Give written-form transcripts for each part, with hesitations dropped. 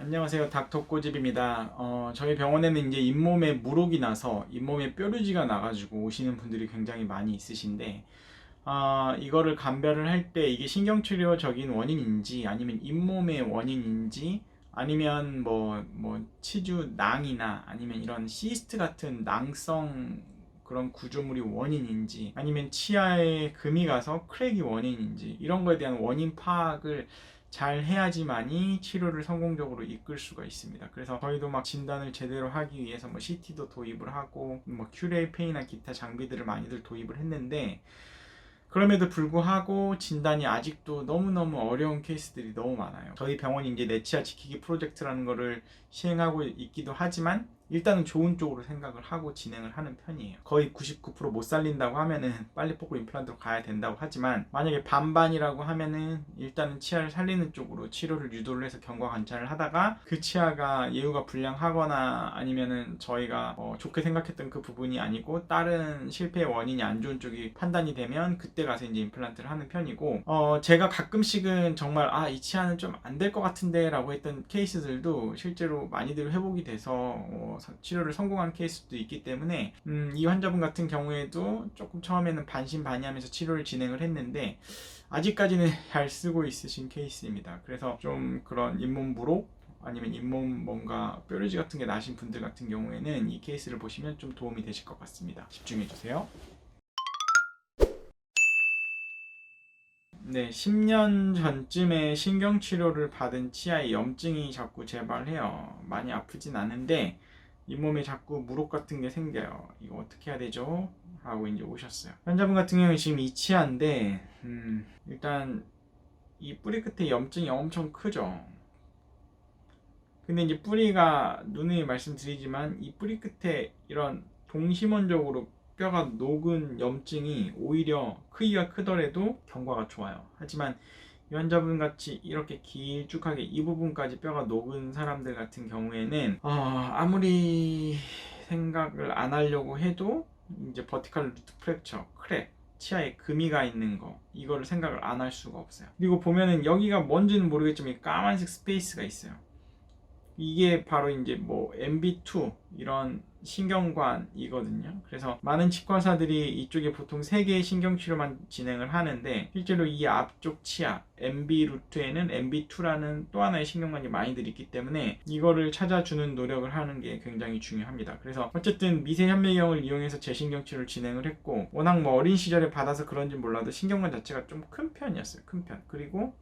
안녕하세요. 닥터 꼬집입니다. 저희 병원에는 이제 잇몸에 물혹이 나서 잇몸에 뾰루지가 나가지고 오시는 분들이 굉장히 많이 있으신데, 이거를 감별을 할 때 이게 신경치료적인 원인인지 아니면 잇몸의 원인인지 아니면 치주 낭이나 아니면 이런 시스트 같은 낭성 그런 구조물이 원인인지 아니면 치아에 금이 가서 크랙이 원인인지 이런 거에 대한 원인 파악을 잘 해야지만이 치료를 성공적으로 이끌 수가 있습니다. 그래서 저희도 막 진단을 제대로 하기 위해서 CT도 도입을 하고 큐레이페이나 기타 장비들을 많이들 도입을 했는데, 그럼에도 불구하고 진단이 아직도 너무너무 어려운 케이스들이 너무 많아요. 저희 병원이 이제 내 치아 지키기 프로젝트라는 거를 시행하고 있기도 하지만 일단은 좋은 쪽으로 생각을 하고 진행을 하는 편이에요. 거의 99%못 살린다고 하면은 빨리 뽑고 임플란트로 가야 된다고 하지만, 만약에 반반이라고 하면은 일단은 치아를 살리는 쪽으로 치료를 유도를 해서 경과 관찰을 하다가 그 치아가 예후가 불량하거나 아니면은 저희가 좋게 생각했던 그 부분이 아니고 다른 실패의 원인이 안 좋은 쪽이 판단이 되면 그때 가서 이제 임플란트를 하는 편이고, 제가 가끔씩은 정말 이 치아는 좀 안 될 것 같은데 라고 했던 케이스들도 실제로 많이들 회복이 돼서 치료를 성공한 케이스도 있기 때문에 이 환자분 같은 경우에도 조금 처음에는 반신반의하면서 치료를 진행을 했는데 아직까지는 잘 쓰고 있으신 케이스입니다. 그래서 좀 그런 잇몸 부록 아니면 잇몸 뭔가 뾰루지 같은 게 나신 분들 같은 경우에는 이 케이스를 보시면 좀 도움이 되실 것 같습니다. 집중해 주세요. 네, 10년 전쯤에 신경치료를 받은 치아에 염증이 자꾸 재발해요. 많이 아프진 않은데 잇몸에 자꾸 물혹 같은 게 생겨요. 이거 어떻게 해야 되죠? 하고 이제 오셨어요. 환자분 같은 경우는 지금 이 치아인데 일단 이 뿌리 끝에 염증이 엄청 크죠. 근데 이제 뿌리가 누누이 말씀드리지만 이 뿌리 끝에 이런 동심원적으로 뼈가 녹은 염증이 오히려 크기가 크더라도 경과가 좋아요. 하지만 이 환자분 같이 이렇게 길쭉하게 이 부분까지 뼈가 녹은 사람들 같은 경우에는 아무리 생각을 안 하려고 해도 이제 버티컬 루트 프랙처, 크랙, 치아에 금이 가 있는 거, 이거를 생각을 안 할 수가 없어요. 그리고 보면은 여기가 뭔지는 모르겠지만 이 까만색 스페이스가 있어요. 이게 바로 이제 MB2 이런 신경관이거든요. 그래서 많은 치과사들이 이쪽에 보통 3개의 신경치료만 진행을 하는데, 실제로 이 앞쪽 치아 MB 루트에는 MB2라는 또 하나의 신경관이 많이들 있기 때문에 이거를 찾아주는 노력을 하는 게 굉장히 중요합니다. 그래서 어쨌든 미세 현미경을 이용해서 재신경치료를 진행을 했고, 워낙 어린 시절에 받아서 그런지 몰라도 신경관 자체가 좀 큰 편이었어요. 큰 편. 그리고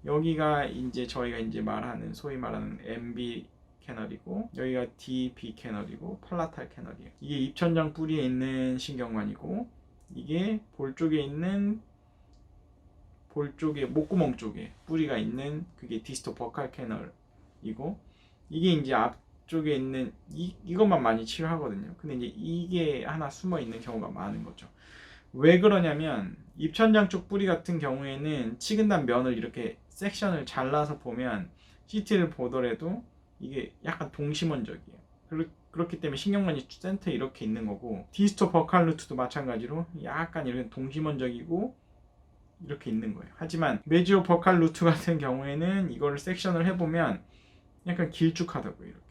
여기가 이제 저희가 이제 말하는 소위 말하는 MB 캐널이고, 여기가 DB 캐널이고 팔라탈 캐널이에요. 이게 입천장 뿌리에 있는 신경관이고, 이게 볼 쪽에 목구멍 쪽에 뿌리가 있는 그게 디스토 버칼 캐널이고, 이게 이제 앞쪽에 있는 이것만 많이 치료하거든요. 근데 이제 이게 하나 숨어 있는 경우가 많은 거죠. 왜 그러냐면 입천장 쪽 뿌리 같은 경우에는 치근단 면을 이렇게 섹션을 잘라서 보면 CT를 보더라도 이게 약간 동심원적이에요. 그렇기 때문에 신경관이 센터에 이렇게 있는 거고, 디스토 버칼 루트도 마찬가지로 약간 이렇게 동심원적이고 이렇게 있는 거예요. 하지만 메지오 버칼 루트 같은 경우에는 이거를 섹션을 해보면 약간 길쭉하다고요. 이렇게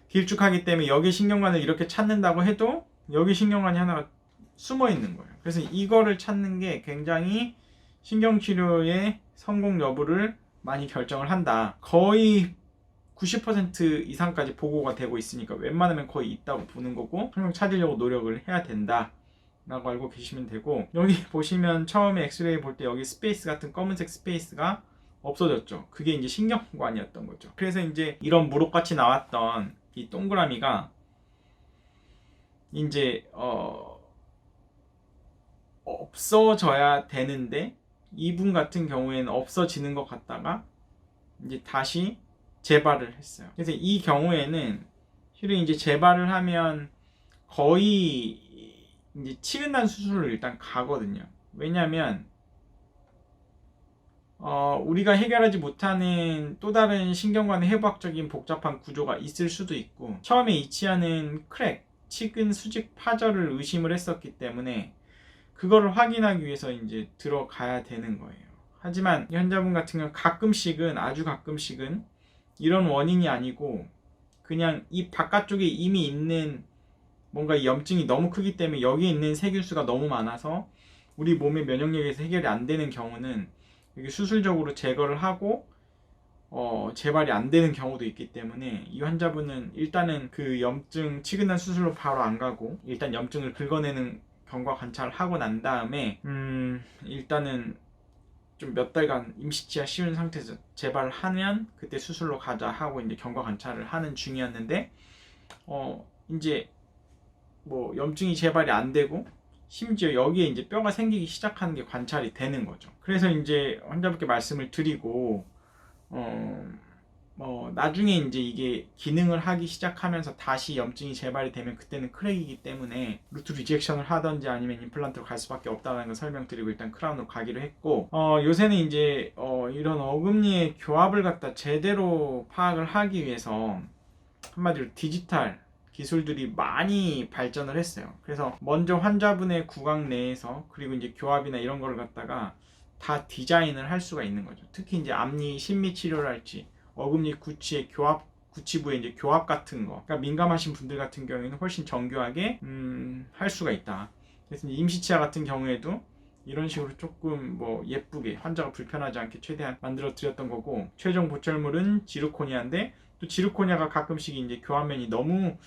길쭉하기 때문에 여기 신경관을 이렇게 찾는다고 해도 여기 신경관이 하나가 숨어 있는 거예요. 그래서 이거를 찾는 게 굉장히 신경치료의 성공 여부를 많이 결정을 한다. 거의 90% 이상까지 보고가 되고 있으니까 웬만하면 거의 있다고 보는 거고, 항상 찾으려고 노력을 해야 된다 라고 알고 계시면 되고, 여기 보시면 처음에 엑스레이 볼 때 여기 스페이스 같은 검은색 스페이스가 없어졌죠. 그게 이제 신경관이었던 거죠. 그래서 이제 이런 무릎같이 나왔던 이 동그라미가 이제 없어져야 되는데, 이분 같은 경우에는 없어지는 것 같다가 이제 다시 재발을 했어요. 그래서 이 경우에는 실은 이제 재발을 하면 거의 이제 치근단 수술을 일단 가거든요. 왜냐면 우리가 해결하지 못하는 또 다른 신경관의 해부학적인 복잡한 구조가 있을 수도 있고, 처음에 이 치아는 크랙, 치근 수직 파절을 의심을 했었기 때문에 그거를 확인하기 위해서 이제 들어가야 되는 거예요. 하지만 이 환자분 같은 경우는 가끔씩은, 아주 가끔씩은 이런 원인이 아니고 그냥 이 바깥쪽에 이미 있는 뭔가 이 염증이 너무 크기 때문에 여기에 있는 세균수가 너무 많아서 우리 몸의 면역력에서 해결이 안 되는 경우는 이게 수술적으로 제거를 하고 재발이 안 되는 경우도 있기 때문에 이 환자분은 일단은 그 염증 치근단 수술로 바로 안 가고 일단 염증을 긁어내는 경과 관찰을 하고 난 다음에 일단은 좀 몇 달간 임시치아 씌운 상태에서 재발을 하면 그때 수술로 가자 하고 이제 경과 관찰을 하는 중이었는데 이제 뭐 염증이 재발이 안 되고 심지어 여기에 이제 뼈가 생기기 시작하는 게 관찰이 되는 거죠. 그래서 이제 환자분께 말씀을 드리고 나중에 이제 이게 기능을 하기 시작하면서 다시 염증이 재발이 되면 그때는 크랙이기 때문에 루트 리젝션을 하든지 아니면 임플란트로 갈 수밖에 없다는 걸 설명드리고 일단 크라운으로 가기로 했고 요새는 이제 이런 어금니의 교합을 갖다 제대로 파악을 하기 위해서 한마디로 디지털 기술들이 많이 발전을 했어요. 그래서 먼저 환자분의 구강 내에서 그리고 이제 교합이나 이런 거를 갖다가 다 디자인을 할 수가 있는 거죠. 특히 이제 앞니 심미 치료를 할지 어금니 구치의 교합 구치부의 이제 교합 같은 거, 그러니까 민감하신 분들 같은 경우에는 훨씬 정교하게 할 수가 있다. 그래서 이제 임시치아 같은 경우에도 이런 식으로 조금 뭐 예쁘게 환자가 불편하지 않게 최대한 만들어 드렸던 거고, 최종 보철물은 지르코니아인데 또 지르코니아가 가끔씩 이제 교합면이 너무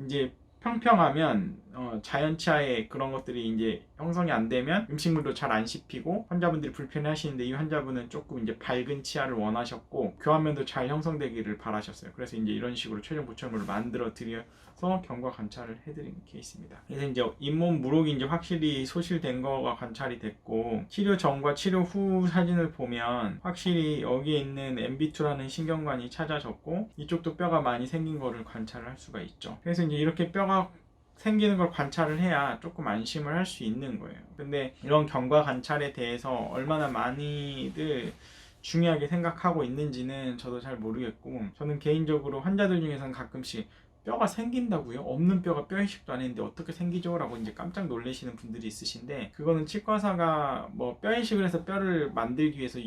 이제 평평하면 자연치아에 그런 것들이 이제 형성이 안 되면 음식물도 잘 안 씹히고 환자분들이 불편해 하시는데, 이 환자분은 조금 이제 밝은 치아를 원하셨고 교합면도 잘 형성되기를 바라셨어요. 그래서 이제 이런 식으로 최종 보철물을 만들어 드려서 경과 관찰을 해드린 케이스입니다. 그래서 이제 잇몸 물혹이 이제 확실히 소실된 거가 관찰이 됐고, 치료 전과 치료 후 사진을 보면 확실히 여기에 있는 MB2라는 신경관이 찾아졌고 이쪽도 뼈가 많이 생긴 거를 관찰을 할 수가 있죠. 그래서 이제 이렇게 뼈가 생기는 걸 관찰을 해야 조금 안심을 할 수 있는 거예요. 근데 이런 경과 관찰에 대해서 얼마나 많이들 중요하게 생각하고 있는지는 저도 잘 모르겠고, 저는 개인적으로 환자들 중에서는 가끔씩 뼈가 생긴다고요? 없는 뼈가 뼈 이식도 안 했는데 어떻게 생기죠? 라고 이제 깜짝 놀라시는 분들이 있으신데, 그거는 치과사가 뭐 뼈 이식을 해서 뼈를 만들기 위해서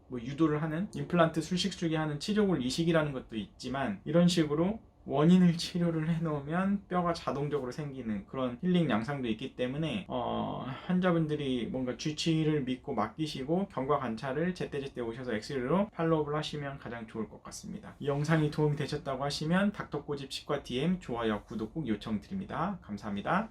뭐 유도를 하는 임플란트 술식술기 하는 치조골 이식이라는 것도 있지만, 이런 식으로 원인을 치료를 해놓으면 뼈가 자동적으로 생기는 그런 힐링 양상도 있기 때문에 환자분들이 뭔가 주치의를 믿고 맡기시고 경과 관찰을 제때제때 오셔서 엑스레이로 팔로우업을 하시면 가장 좋을 것 같습니다. 이 영상이 도움이 되셨다고 하시면 닥터꼬집 치과 DM 좋아요 구독 꼭 요청드립니다. 감사합니다.